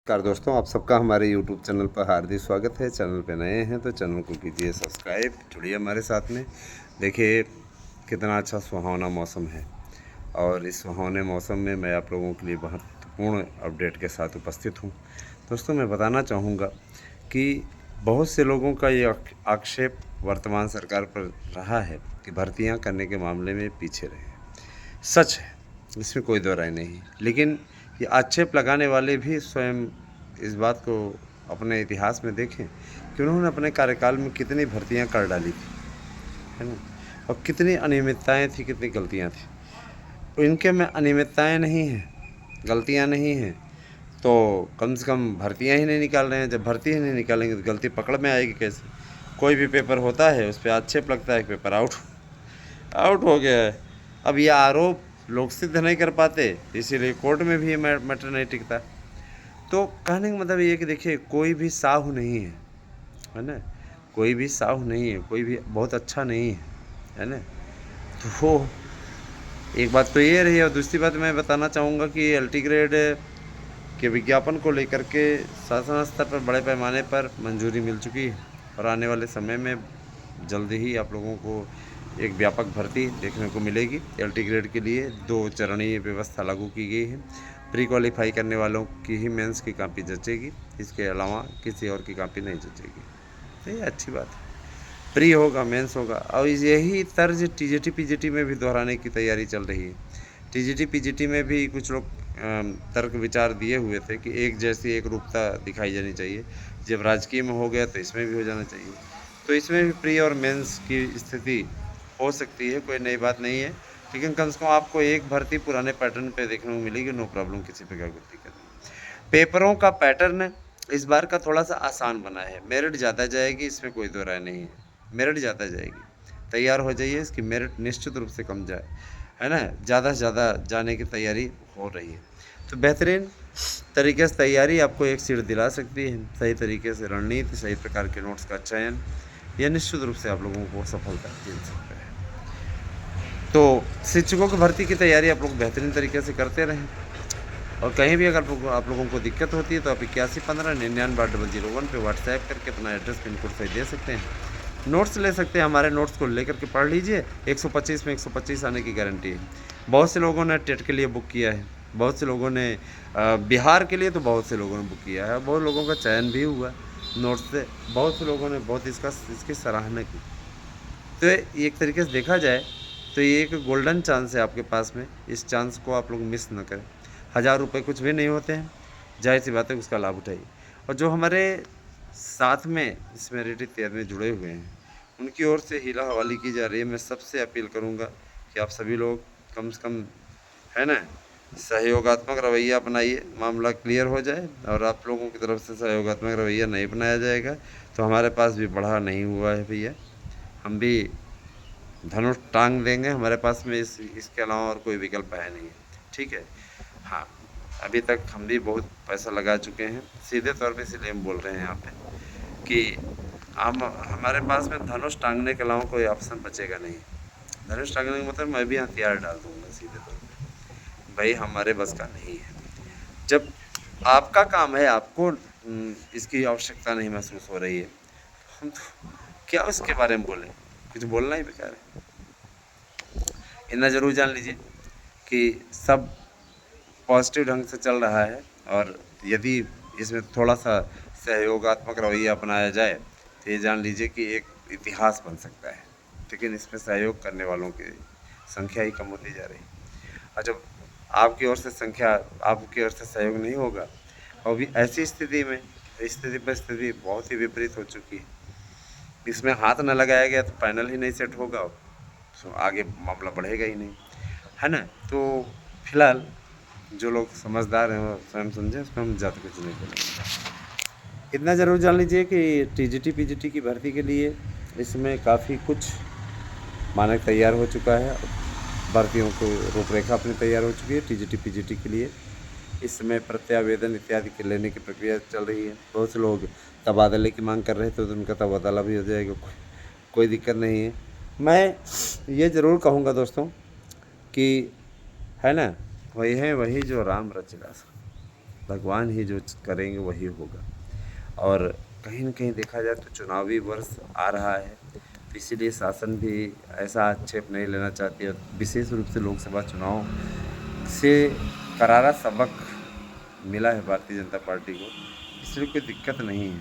नमस्कार दोस्तों, आप सबका हमारे YouTube चैनल पर हार्दिक स्वागत है। चैनल पे नए हैं तो चैनल को कीजिए सब्सक्राइब, जुड़िए हमारे साथ में। देखिए कितना अच्छा सुहावना मौसम है और इस सुहावने मौसम में मैं आप लोगों के लिए महत्वपूर्ण अपडेट के साथ उपस्थित हूँ। दोस्तों, मैं बताना चाहूँगा कि बहुत से लोगों का ये आक्षेप वर्तमान सरकार पर रहा है कि भर्तियाँ करने के मामले में पीछे रहे। सच है, इसमें कोई दो राय नहीं, लेकिन ये आक्षेप लगाने वाले भी स्वयं इस बात को अपने इतिहास में देखें कि उन्होंने अपने कार्यकाल में कितनी भर्तियां कर डाली थी, है ना, और कितनी अनियमितताएं थी, कितनी गलतियां थी। तो इनके में अनियमितताएं नहीं हैं, गलतियां नहीं हैं, तो कम से कम भर्तियां ही नहीं निकाल रहे हैं। जब भर्ती ही नहीं निकालेंगे तो गलती पकड़ में आएगी कैसे? कोई भी पेपर होता है, उस पर आक्षेप लगता है कि पेपर आउट आउट हो गया है। अब यह आरोप लोग सिद्ध नहीं कर पाते, इसीलिए कोर्ट में भी ये मैटर नहीं टिकता। तो कहने का मतलब ये है कि देखिए, कोई भी साहू नहीं है ना, कोई भी साहू नहीं है, कोई भी बहुत अच्छा नहीं है ना। तो वो एक बात तो ये रही है, और दूसरी बात मैं बताना चाहूँगा कि एलटी ग्रेड के विज्ञापन को लेकर के शासन स्तर पर बड़े पैमाने पर मंजूरी मिल चुकी है और आने वाले समय में जल्द ही आप लोगों को एक व्यापक भर्ती देखने को मिलेगी। एलटी ग्रेड के लिए 2 चरणीय व्यवस्था लागू की गई है। प्री क्वालिफाई करने वालों की ही मेंस की कॉपी जचेगी, इसके अलावा किसी और की कॉपी नहीं जचेगी। तो ये अच्छी बात है, प्री होगा, मेंस होगा। और यही तर्ज टीजीटी पीजीटी में भी दोहराने की तैयारी चल रही है। टीजीटी पीजीटी में भी कुछ लोग तर्क विचार दिए हुए थे कि एक जैसी एक रूपता दिखाई जानी चाहिए। जब राजकीय में हो गया तो इसमें भी हो जाना चाहिए। तो इसमें भी प्री और मेंस की स्थिति हो सकती है, कोई नई बात नहीं है, लेकिन कम से कम आपको एक भर्ती पुराने पैटर्न पे देखने को मिलेगी। नो प्रॉब्लम, किसी प्रकार की दिक्कत नहीं। पेपरों का पैटर्न इस बार का थोड़ा सा आसान बना है। मेरिट ज़्यादा जाएगी, इसमें कोई दो राय नहीं है। मेरिट ज़्यादा जाएगी, तैयार हो जाइए, इसकी मेरिट निश्चित रूप से कम जाए, है ना। ज़्यादा से ज़्यादा जाने की तैयारी हो रही है, तो बेहतरीन तरीके से तैयारी आपको एक सीट दिला सकती है। सही तरीके से रणनीति, सही प्रकार के नोट्स का चयन, यह निश्चित रूप से आप लोगों को सफलता मिल सकता है। तो शिक्षकों की भर्ती की तैयारी आप लोग बेहतरीन तरीके से करते रहें, और कहीं भी अगर आप लोगों को दिक्कत होती है तो आप 8115 99 001 पे व्हाट्सएप करके अपना एड्रेस पिन कोड सही दे सकते हैं। नोट्स ले सकते हैं, हमारे नोट्स को लेकर के पढ़ लीजिए। 125 में 125 आने की गारंटी है। बहुत से लोगों ने टेट के लिए बुक किया है, बहुत से लोगों ने बिहार के लिए, तो बहुत से लोगों ने बुक किया है, बहुत लोगों का चयन भी हुआ नोट्स से। बहुत से लोगों ने बहुत इसकी सराहना की। तो एक तरीके से देखा जाए तो ये एक गोल्डन चांस है आपके पास में, इस चांस को आप लोग मिस न करें। 1000 रुपये कुछ भी नहीं होते हैं, जाहिर सी बात है, उसका लाभ उठाइए। और जो हमारे साथ में इस मेरिट इत्यादि में जुड़े हुए हैं, उनकी ओर से हीला हवाली की जा रही है। मैं सबसे अपील करूंगा कि आप सभी लोग कम से कम, है ना, सहयोगात्मक रवैया अपनाइए, मामला क्लियर हो जाए। और आप लोगों की तरफ से सहयोगात्मक रवैया नहीं अपनाया जाएगा तो हमारे पास भी बढ़ा नहीं हुआ है भैया, हम भी धनुष टांग देंगे। हमारे पास में इसके अलावा और कोई विकल्प है नहीं, ठीक है। हाँ, अभी तक हम भी बहुत पैसा लगा चुके हैं, सीधे तौर पे, इसलिए हम बोल रहे हैं यहाँ पे कि हमारे पास में धनुष टांगने के अलावा कोई ऑप्शन बचेगा नहीं। धनुष टांगने का मतलब मैं भी हथियार डाल दूंगा सीधे तौर पे, भाई हमारे बस का नहीं है। जब आपका काम है, आपको इसकी आवश्यकता नहीं महसूस हो रही है, हम तो क्या उसके बारे में बोलें, कुछ बोलना ही बेकार है। इतना ज़रूर जान लीजिए कि सब पॉजिटिव ढंग से चल रहा है, और यदि इसमें थोड़ा सा सहयोगात्मक रवैया अपनाया जाए तो ये जान लीजिए कि एक इतिहास बन सकता है। लेकिन इसमें सहयोग करने वालों की संख्या ही कम होती जा रही है, और जब आपकी ओर से सहयोग नहीं होगा, और भी ऐसी स्थिति में, स्थिति बहुत ही विपरीत हो चुकी है। इसमें हाथ न लगाया गया तो पैनल ही नहीं सेट होगा, तो आगे मामला बढ़ेगा ही नहीं, है ना। तो फिलहाल जो लोग समझदार हैं वो स्वयं समझें, उसमें हम ज़्यादा कुछ नहीं बोलेंगे। इतना ज़रूर जान लीजिए कि टीजीटी पीजीटी की भर्ती के लिए इसमें काफ़ी कुछ मानक तैयार हो चुका है, भर्तियों को रूपरेखा अपनी तैयार हो चुकी है। टीजीटी पीजीटी के लिए इस समय प्रत्यावेदन इत्यादि के लेने की प्रक्रिया चल रही है। बहुत से लोग तबादले की मांग कर रहे थे, तो उनका तबादला भी हो जाएगा, कोई दिक्कत नहीं है। मैं ये ज़रूर कहूँगा दोस्तों कि, है ना, वही है वही जो राम रचिला। भगवान ही जो करेंगे वही होगा। और कहीं न कहीं देखा जाए तो चुनावी वर्ष आ रहा है, तो इसीलिए शासन भी ऐसा आक्षेप नहीं लेना चाहती है। विशेष रूप से लोकसभा चुनाव से करारा सबक मिला है भारतीय जनता पार्टी को, इसलिए कोई दिक्कत नहीं है,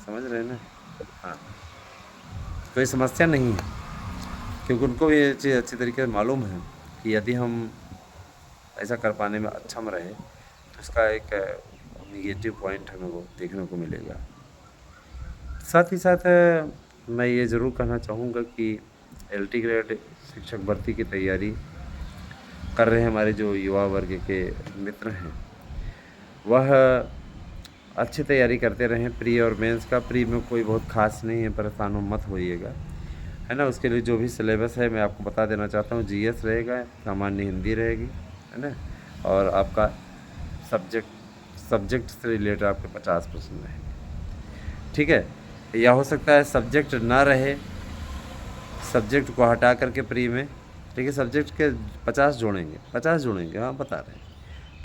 समझ रहे हैं ना? हाँ, कोई समस्या नहीं है, क्योंकि उनको भी ये चीज़ अच्छी तरीके से मालूम है कि यदि हम ऐसा कर पाने में अक्षम रहे तो इसका एक निगेटिव पॉइंट हमें वो देखने को मिलेगा। साथ ही साथ मैं ये ज़रूर कहना चाहूँगा कि एलटी ग्रेड शिक्षक भर्ती की तैयारी कर रहे हमारे जो युवा वर्ग के मित्र हैं, वह अच्छी तैयारी करते रहें। प्री और मेंस का, प्री में कोई बहुत खास नहीं है, परेशान मत होइएगा, है ना? उसके लिए जो भी सिलेबस है मैं आपको बता देना चाहता हूँ। जीएस रहेगा, सामान्य हिंदी रहेगी, है ना? और आपका सब्जेक्ट से रिलेटेड आपके 50 प्रश्न रहेंगे, ठीक है? या हो सकता है सब्जेक्ट ना रहे, सब्जेक्ट को हटा करके प्री में, ठीक है, सब्जेक्ट के 50 जोड़ेंगे, हाँ बता रहे हैं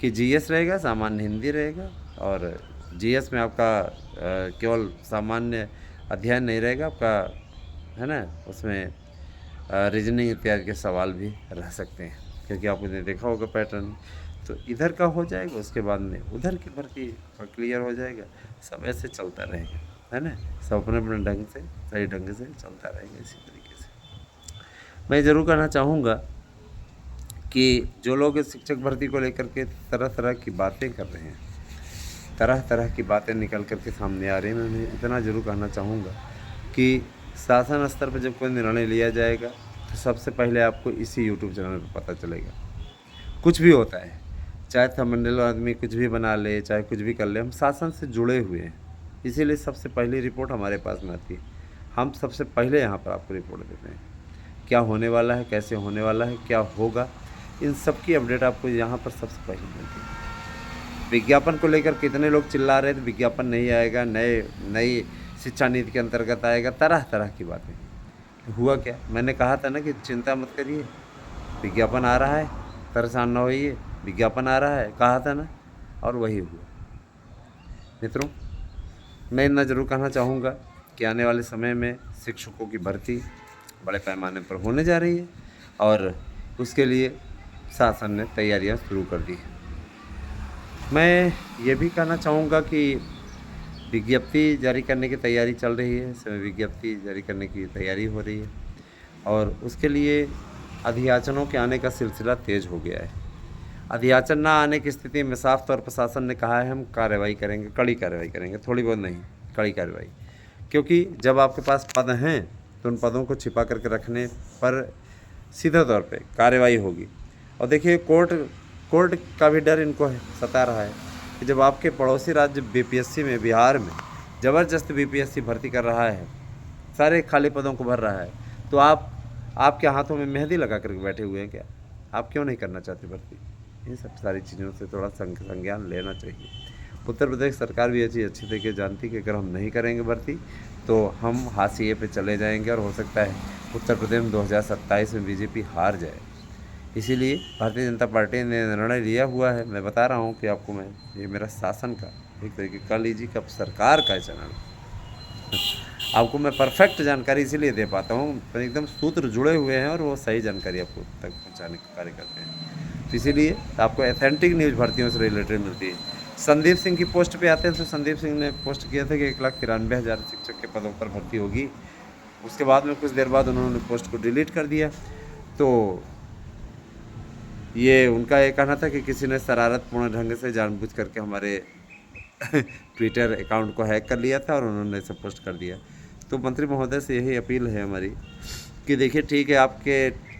कि जीएस रहेगा, सामान्य हिंदी रहेगा, और जीएस में आपका केवल सामान्य अध्ययन नहीं रहेगा आपका, है ना? उसमें रीजनिंग इत्यादि के सवाल भी रह सकते हैं, क्योंकि आपने देखा होगा पैटर्न। तो इधर का हो जाएगा, उसके बाद में उधर की भर्ती क्लियर हो जाएगा। सब ऐसे चलता रहेगा, है ना? सब अपने अपने ढंग से, सही ढंग से चलता रहेगा। इसी तरीके से मैं ज़रूर कहना चाहूँगा कि जो लोग इस शिक्षक भर्ती को लेकर के तरह तरह की बातें कर रहे हैं, तरह तरह की बातें निकल कर के सामने आ रही हैं, मैं उन्हें इतना ज़रूर कहना चाहूँगा कि शासन स्तर पर जब कोई निर्णय लिया जाएगा तो सबसे पहले आपको इसी यूट्यूब चैनल पर पता चलेगा। कुछ भी होता है, चाहे थंबनेल आदमी कुछ भी बना ले, चाहे कुछ भी कर ले, हम शासन से जुड़े हुए हैं, इसीलिए सबसे पहली रिपोर्ट हमारे पास में आती है। हम सबसे पहले यहाँ पर आपको रिपोर्ट देते हैं, क्या होने वाला है, कैसे होने वाला है, क्या होगा, इन सब की अपडेट आपको यहाँ पर सबसे पहले मिलती है। विज्ञापन को लेकर कितने लोग चिल्ला रहे थे, विज्ञापन नहीं आएगा, नई शिक्षा नीति के अंतर्गत आएगा, तरह तरह की बातें। हुआ क्या? मैंने कहा था ना कि चिंता मत करिए, विज्ञापन आ रहा है, परेशान ना होइए, विज्ञापन आ रहा है, कहा था ना, और वही हुआ। मित्रों, मैं इतना ज़रूर कहना चाहूँगा कि आने वाले समय में शिक्षकों की भर्ती बड़े पैमाने पर होने जा रही है, और उसके लिए शासन ने तैयारियां शुरू कर दी है। मैं ये भी कहना चाहूँगा कि विज्ञप्ति जारी करने की तैयारी चल रही है, इस समय विज्ञप्ति जारी करने की तैयारी हो रही है, और उसके लिए अध्याचनों के आने का सिलसिला तेज़ हो गया है। अध्याचन ना आने की स्थिति में साफ तौर पर शासन ने कहा है हम कार्रवाई करेंगे, कड़ी कार्रवाई करेंगे, थोड़ी बहुत नहीं, कड़ी कार्रवाई। क्योंकि जब आपके पास पद हैं तो उन पदों को छिपा करके रखने पर सीधे तौर पे कार्रवाई होगी। और देखिए, कोर्ट का भी डर इनको सता रहा है कि जब आपके पड़ोसी राज्य बीपीएससी में, बिहार में ज़बरदस्त बीपीएससी भर्ती कर रहा है, सारे खाली पदों को भर रहा है, तो आपके हाथों में मेहंदी लगा करके बैठे हुए हैं क्या? आप क्यों नहीं करना चाहते भर्ती? इन सब सारी चीज़ों से थोड़ा संज्ञान लेना चाहिए। उत्तर प्रदेश सरकार भी ये चीज़ अच्छी तरीके जानती कि अगर हम नहीं करेंगे भर्ती तो हम हाशिए पे चले जाएंगे, और हो सकता है उत्तर प्रदेश में 2027 में बीजेपी हार जाए। इसीलिए भारतीय जनता पार्टी ने निर्णय लिया हुआ है। मैं बता रहा हूँ कि आपको, मैं ये मेरा शासन का एक तरीके का लीजिए कब सरकार का चैनल, आपको मैं परफेक्ट जानकारी इसीलिए दे पाता हूँ, एकदम सूत्र जुड़े हुए हैं और वो सही जानकारी आपको तक पहुँचाने का कार्य करते हैं। तो इसीलिए आपको ऑथेंटिक न्यूज़ भर्तियों से रिलेटेड मिलती है। संदीप सिंह की पोस्ट पे आते हैं तो संदीप सिंह ने पोस्ट किया था कि 1,93,000 शिक्षक के पदों पर भर्ती होगी। उसके बाद में कुछ देर बाद उन्होंने पोस्ट को डिलीट कर दिया। तो ये उनका ये कहना था कि किसी ने शरारतपूर्ण ढंग से जानबूझ करके हमारे ट्विटर अकाउंट को हैक कर लिया था और उन्होंने इसे पोस्ट कर दिया। तो मंत्री महोदय से यही अपील है हमारी कि देखिए, ठीक है,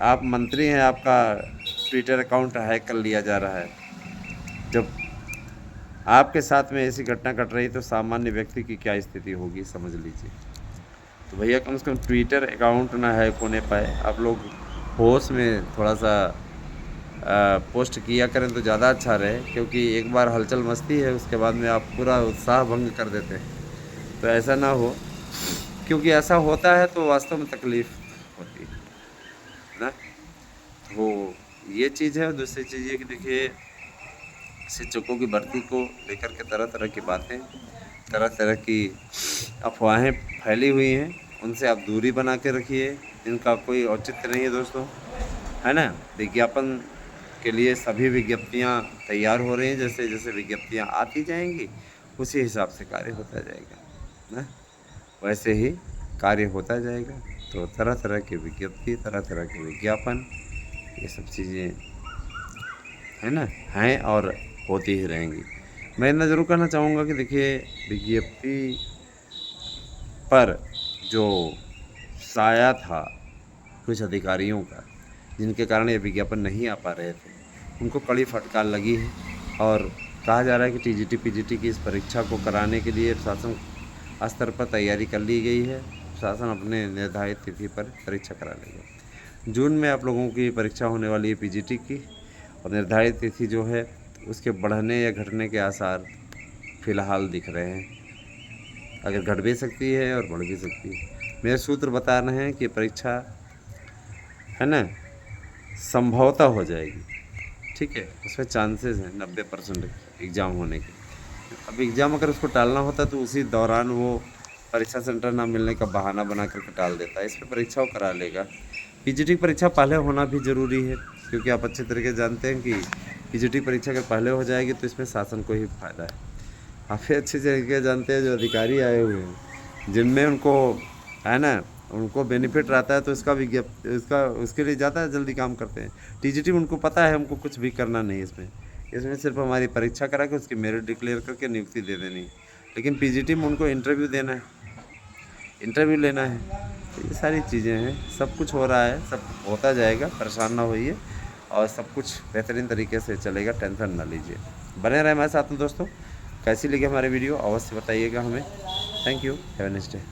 आप मंत्री हैं, आपका ट्विटर अकाउंट हैक कर लिया जा रहा है, जब आपके साथ में ऐसी घटना घट रही तो सामान्य व्यक्ति की क्या स्थिति होगी, समझ लीजिए। तो भैया, कम से कम ट्विटर अकाउंट ना हैक होने पाए, आप लोग होश में थोड़ा सा पोस्ट किया करें तो ज़्यादा अच्छा रहे, क्योंकि एक बार हलचल मचती है उसके बाद में आप पूरा उत्साह भंग कर देते हैं। तो ऐसा ना हो, क्योंकि ऐसा होता है तो वास्तव में तकलीफ़ होती है ना। वो ये चीज़ है। दूसरी चीज़ ये कि देखिए, शिक्षकों की भर्ती को लेकर के तरह तरह की बातें, तरह तरह की अफवाहें फैली हुई हैं, उनसे आप दूरी बना के रखिए। इनका कोई औचित्य नहीं है दोस्तों, है ना। विज्ञापन के लिए सभी विज्ञप्तियाँ तैयार हो रही हैं, जैसे जैसे विज्ञप्तियाँ आती जाएंगी उसी हिसाब से कार्य होता जाएगा ना, वैसे ही कार्य होता जाएगा। तो तरह तरह की विज्ञप्ति, तरह तरह के विज्ञापन, ये सब चीज़ें है ना, हैं और होती ही रहेंगी। मैं इतना ज़रूर कहना चाहूँगा कि देखिए, विज्ञप्ति पर जो साया था कुछ अधिकारियों का, जिनके कारण ये विज्ञापन नहीं आ पा रहे थे, उनको कड़ी फटकार लगी है। और कहा जा रहा है कि टीजीटी पीजीटी की इस परीक्षा को कराने के लिए प्रशासन स्तर पर तैयारी कर ली गई है। प्रशासन अपने निर्धारित तिथि पर परीक्षा करा लेगा। जून में आप लोगों की परीक्षा होने वाली है पीजीटी की, और निर्धारित तिथि जो है उसके बढ़ने या घटने के आसार फ़िलहाल दिख रहे हैं। अगर घट भी सकती है और बढ़ भी सकती है। मेरे सूत्र बता रहे हैं कि परीक्षा है ना संभवतः हो जाएगी, ठीक है। उसमें चांसेस हैं 90% एग्ज़ाम होने के। अब एग्ज़ाम अगर उसको टालना होता तो उसी दौरान वो परीक्षा सेंटर ना मिलने का बहाना बना करके टाल देता है। इस पर परीक्षा वो करा लेगा। पीजीटी की परीक्षा पहले होना भी ज़रूरी है, क्योंकि आप अच्छे तरीके से जानते हैं कि पीजीटी परीक्षा अगर पहले हो जाएगी तो इसमें शासन को ही फ़ायदा है। आप भी अच्छे तरीके से जानते हैं, जो अधिकारी आए हुए हैं जिनमें उनको है ना उनको बेनिफिट रहता है, तो इसका उसके लिए ज़्यादा जल्दी काम करते हैं। टीजीटी में उनको पता है हमको कुछ भी करना नहीं है इसमें सिर्फ हमारी परीक्षा करा के उसकी मेरिट डिक्लेयर करके नियुक्ति दे देनी है। लेकिन पीजीटी में उनको इंटरव्यू देना है, इंटरव्यू लेना है। तो ये सारी चीज़ें हैं, सब कुछ हो रहा है, सब होता जाएगा, परेशान ना होइए, और सब कुछ बेहतरीन तरीके से चलेगा, टेंशन ना लीजिए। बने रहे हमारे साथ में दोस्तों। कैसी लगी हमारी वीडियो अवश्य बताइएगा हमें। Thank you, have a nice day.